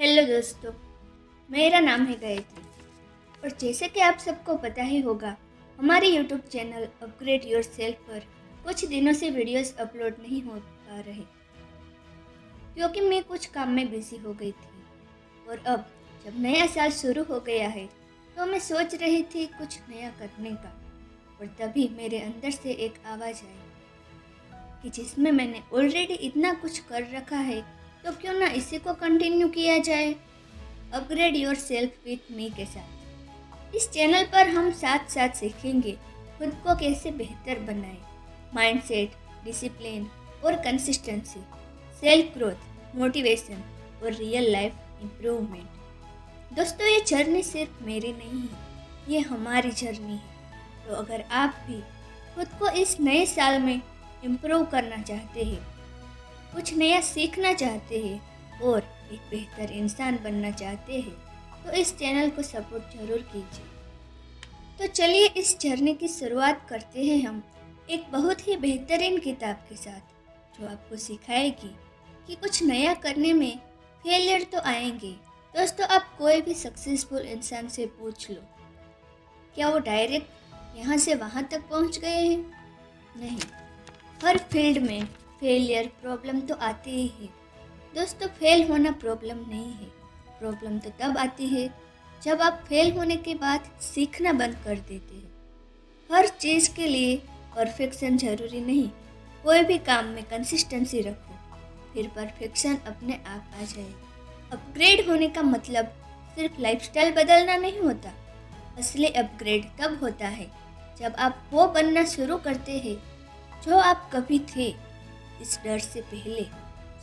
Hello दोस्तों, मेरा नाम है गायत्री और जैसे कि आप सबको पता ही होगा, हमारे YouTube channel upgrade your self पर कुछ दिनों से वीडियोस अपलोड नहीं हो पा रहे क्योंकि मैं कुछ काम में बिजी हो गई थी। और अब जब नया साल शुरू हो गया है तो मैं सोच रही थी कुछ नया करने का। और तभी मेरे अंदर से एक आवाज़ आई कि जिसमें मैंने ऑलरेडी इतना कुछ कर रखा है तो क्यों ना इसी को कंटिन्यू किया जाए, upgrade your self with me के साथ। इस चैनल पर हम साथ साथ सीखेंगे खुद को कैसे बेहतर बनाएं, माइंडसेट, डिसिप्लिन और कंसिस्टेंसी, सेल्फ ग्रोथ, मोटिवेशन और रियल लाइफ इम्प्रूवमेंट। दोस्तों, ये जर्नी सिर्फ मेरी नहीं है, ये हमारी जर्नी है। तो अगर आप भी खुद को इस नए साल में इम्प्रूव करना चाहते हैं, कुछ नया सीखना चाहते हैं और एक बेहतर इंसान बनना चाहते हैं तो इस चैनल को सपोर्ट जरूर कीजिए। तो चलिए इस जर्नी की शुरुआत करते हैं हम एक बहुत ही बेहतरीन किताब के साथ जो आपको सिखाएगी कि कुछ नया करने में फेलियर तो आएंगे। दोस्तों, आप कोई भी सक्सेसफुल इंसान से पूछ लो, क्या वो डायरेक्ट यहाँ से वहाँ तक पहुँच गए हैं? नहीं, हर फील्ड में फेलियर, प्रॉब्लम तो आती ही है। दोस्तों, फेल होना प्रॉब्लम नहीं है। प्रॉब्लम तो तब आती है जब आप फेल होने के बाद सीखना बंद कर देते हैं। हर चीज़ के लिए परफेक्शन जरूरी नहीं। कोई भी काम में कंसिस्टेंसी रखो, फिर परफेक्शन अपने आप आ जाए। अपग्रेड होने का मतलब सिर्फ लाइफस्टाइल बदलना नहीं होता। असली अपग्रेड तब होता है जब आप वो बनना शुरू करते हैं जो आप कभी थे, इस डर से पहले,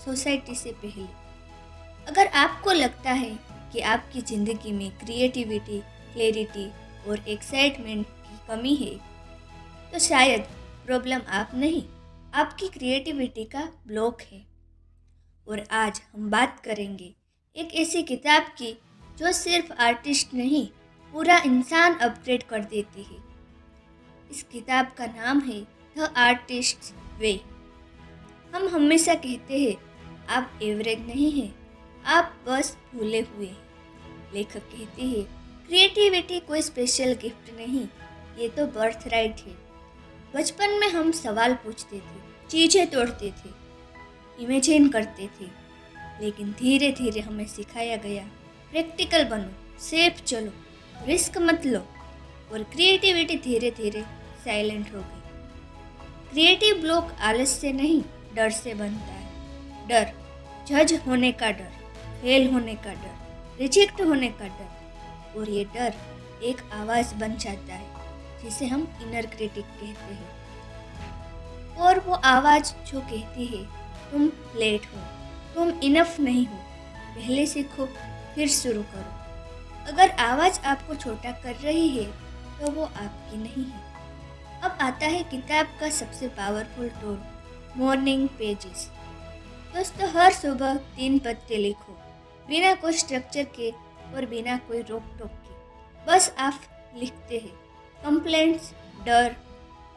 सोसाइटी से पहले। अगर आपको लगता है कि आपकी ज़िंदगी में क्रिएटिविटी, क्लैरिटी और एक्साइटमेंट की कमी है तो शायद प्रॉब्लम आप नहीं, आपकी क्रिएटिविटी का ब्लॉक है। और आज हम बात करेंगे एक ऐसी किताब की जो सिर्फ आर्टिस्ट नहीं, पूरा इंसान अपग्रेड कर देती है। इस किताब का नाम है द आर्टिस्ट्स वे। हम हमेशा कहते हैं आप एवरेज नहीं हैं, आप बस भूले हुए हैं। लेखक कहते हैं क्रिएटिविटी कोई स्पेशल गिफ्ट नहीं, ये तो बर्थ राइट है। बचपन में हम सवाल पूछते थे, चीज़ें तोड़ते थे, इमेजिन करते थे, लेकिन धीरे धीरे हमें सिखाया गया प्रैक्टिकल बनो, सेफ चलो, रिस्क मत लो। और क्रिएटिविटी धीरे धीरे साइलेंट हो गई। क्रिएटिव ब्लॉक आलस से नहीं, डर से बनता है। डर, जज होने का डर, फेल होने का डर, रिजेक्ट होने का डर। और ये डर एक आवाज़ बन जाता है जिसे हम इनर क्रिटिक कहते हैं। और वो आवाज़ जो कहती है तुम लेट हो, तुम इनफ नहीं हो, पहले सीखो फिर शुरू करो। अगर आवाज़ आपको छोटा कर रही है तो वो आपकी नहीं है। अब आता है किताब का सबसे पावरफुल टूल, मॉर्निंग पेजेस। दोस्तों, हर सुबह 3 पत्ते लिखो, बिना कोई स्ट्रक्चर के और बिना कोई रोक टोक के। बस आप लिखते हैं कंप्लेंट्स, डर,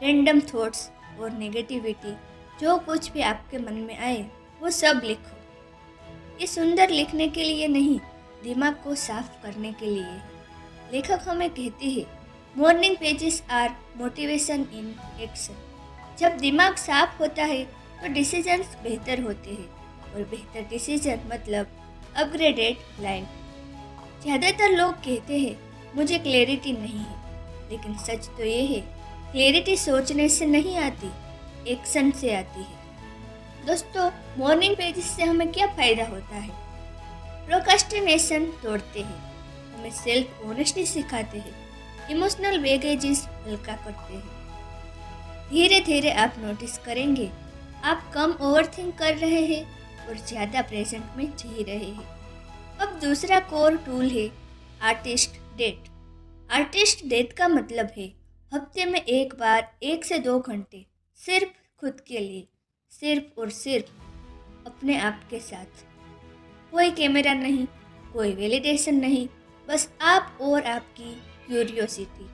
रैंडम थॉट्स और नेगेटिविटी, जो कुछ भी आपके मन में आए वो सब लिखो। ये सुंदर लिखने के लिए नहीं, दिमाग को साफ करने के लिए। लेखक हमें कहते हैं morning pages are motivation in action. जब दिमाग साफ होता है तो डिसीजंस बेहतर होते हैं और बेहतर डिसीजन मतलब अपग्रेडेड लाइफ। ज़्यादातर लोग कहते हैं मुझे क्लैरिटी नहीं है, लेकिन सच तो ये है क्लैरिटी सोचने से नहीं आती, एक्शन से आती है। दोस्तों, मॉर्निंग पेजेस से हमें क्या फ़ायदा होता है? प्रोक्रास्टिनेशन तोड़ते हैं, हमें सेल्फ ऑनेस्टी सिखाते हैं, इमोशनल बैगेजेस हल्का करते हैं। धीरे धीरे आप नोटिस करेंगे आप कम ओवरथिंक कर रहे हैं और ज़्यादा प्रेजेंट में जी रहे हैं। अब दूसरा कोर टूल है आर्टिस्ट डेट। आर्टिस्ट डेट का मतलब है हफ्ते में एक बार 1 से 2 घंटे सिर्फ खुद के लिए, सिर्फ और सिर्फ अपने आप के साथ। कोई कैमरा नहीं, कोई वैलिडेशन नहीं, बस आप और आपकी क्यूरियोसिटी।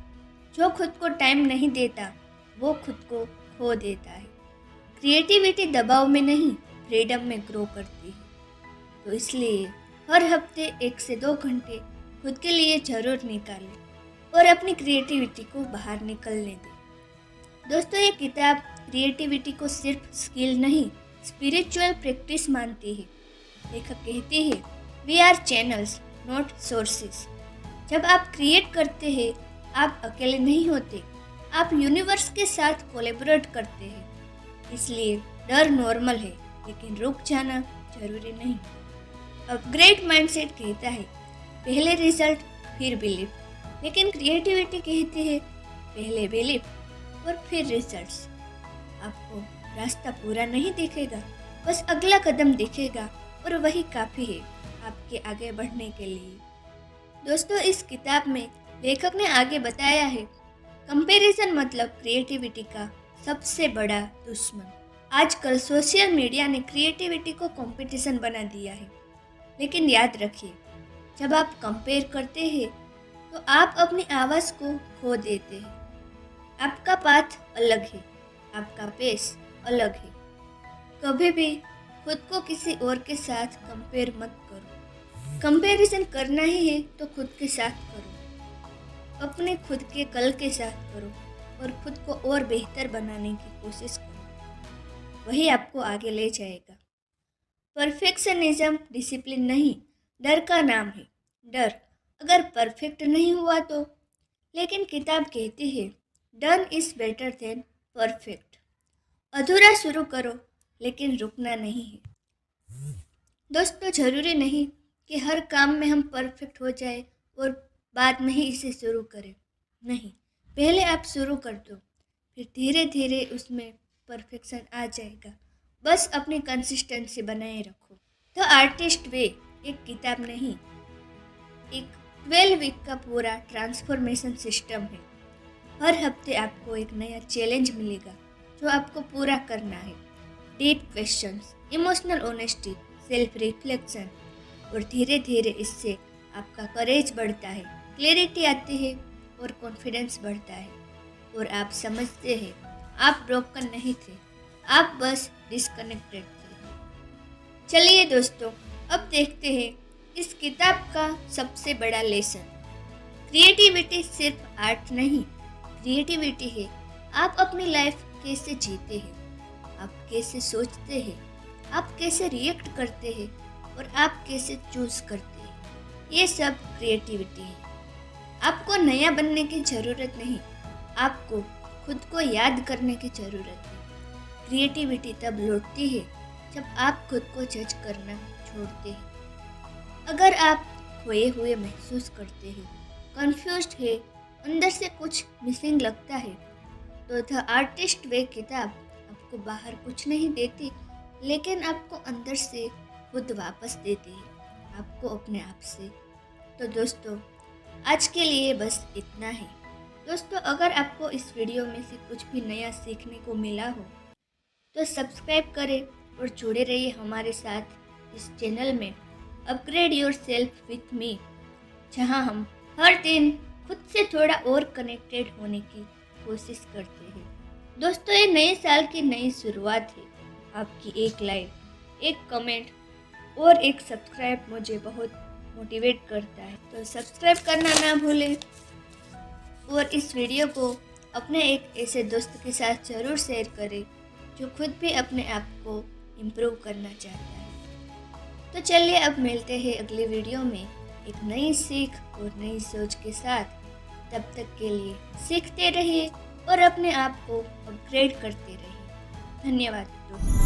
जो खुद को टाइम नहीं देता वो खुद को खो देता है। क्रिएटिविटी दबाव में नहीं, फ्रीडम में ग्रो करती है। तो इसलिए हर हफ्ते 1 से 2 घंटे खुद के लिए जरूर निकालें और अपनी क्रिएटिविटी को बाहर निकलने दें। दोस्तों, ये किताब क्रिएटिविटी को सिर्फ स्किल नहीं, स्पिरिचुअल प्रैक्टिस मानती है। लेखक कहते हैं, we are channels not sources. जब आप क्रिएट करते हैं, आप अकेले नहीं होते, आप यूनिवर्स के साथ कोलैबोरेट करते हैं। इसलिए डर नॉर्मल है, लेकिन रुक जाना जरूरी नहीं। अपग्रेड माइंडसेट कहता है, पहले रिजल्ट फिर बिलीव, लेकिन क्रिएटिविटी कहती है, पहले बिलीव और फिर रिजल्ट्स। आपको रास्ता पूरा नहीं दिखेगा, बस अगला कदम दिखेगा और वही काफ़ी है आपके आगे बढ़ने के लिए। दोस्तों, इस किताब में लेखक ने आगे बताया है, कंपैरिजन मतलब क्रिएटिविटी का सबसे बड़ा दुश्मन। आजकल सोशल मीडिया ने क्रिएटिविटी को कंपटीशन बना दिया है, लेकिन याद रखिए, जब आप कंपेयर करते हैं तो आप अपनी आवाज़ को खो देते हैं। आपका पाथ अलग है, आपका पेस अलग है। कभी भी खुद को किसी और के साथ कंपेयर मत करो। कंपैरिजन करना ही है तो खुद के साथ करो, अपने खुद के कल के साथ करो और खुद को और बेहतर बनाने की कोशिश करो। वही आपको आगे ले जाएगा। परफेक्शनिज्म डिसिप्लिन नहीं, डर का नाम है। डर अगर परफेक्ट नहीं हुआ तो, लेकिन किताब कहती है, done is better than perfect. अधूरा शुरू करो, लेकिन रुकना नहीं है। दोस्तों, जरूरी नहीं कि हर काम में हम परफेक्ट हो जाए और बाद में ही इसे शुरू करें। नहीं, पहले आप शुरू कर दो, फिर धीरे धीरे उसमें परफेक्शन आ जाएगा। बस अपनी कंसिस्टेंसी बनाए रखो। द आर्टिस्ट वे एक किताब नहीं, एक 12 वीक का पूरा ट्रांसफॉर्मेशन सिस्टम है। हर हफ्ते आपको एक नया चैलेंज मिलेगा जो आपको पूरा करना है। Deep questions, emotional honesty, self reflection, और धीरे धीरे इससे आपका करेज बढ़ता है, क्लैरिटी आती है और कॉन्फिडेंस बढ़ता है और आप समझते हैं आप ब्रोकन नहीं थे, आप बस डिस्कनेक्टेड थे। चलिए दोस्तों, अब देखते हैं इस किताब का सबसे बड़ा लेसन। क्रिएटिविटी सिर्फ आर्ट नहीं, क्रिएटिविटी है आप अपनी लाइफ कैसे जीते हैं, आप कैसे सोचते हैं, आप कैसे रिएक्ट करते हैं और आप कैसे चूज करते हैं। ये सब क्रिएटिविटी है। आपको नया बनने की ज़रूरत नहीं, आपको खुद को याद करने की ज़रूरत है। क्रिएटिविटी तब लौटती है जब आप खुद को जज करना छोड़ते हैं। अगर आप खोए हुए महसूस करते हैं, कंफ्यूज्ड है, अंदर से कुछ मिसिंग लगता है, तो द आर्टिस्ट वे किताब आपको बाहर कुछ नहीं देती, लेकिन आपको अंदर से खुद वापस देती है, आपको अपने आप से। तो दोस्तों, आज के लिए बस इतना ही। दोस्तों, अगर आपको इस वीडियो में से कुछ भी नया सीखने को मिला हो तो सब्सक्राइब करें और जुड़े रहिए हमारे साथ इस चैनल में upgrade your self with me, जहां हम हर दिन खुद से थोड़ा और कनेक्टेड होने की कोशिश करते हैं। दोस्तों, ये नए साल की नई शुरुआत है। आपकी एक लाइक, एक कमेंट और एक सब्सक्राइब मुझे बहुत मोटिवेट करता है, तो सब्सक्राइब करना ना भूलें और इस वीडियो को अपने एक ऐसे दोस्त के साथ ज़रूर शेयर करें जो खुद भी अपने आप को इम्प्रूव करना चाहता है। तो चलिए, अब मिलते हैं अगली वीडियो में एक नई सीख और नई सोच के साथ। तब तक के लिए सीखते रहिए और अपने आप को अपग्रेड करते रहिए। धन्यवाद दोस्तों।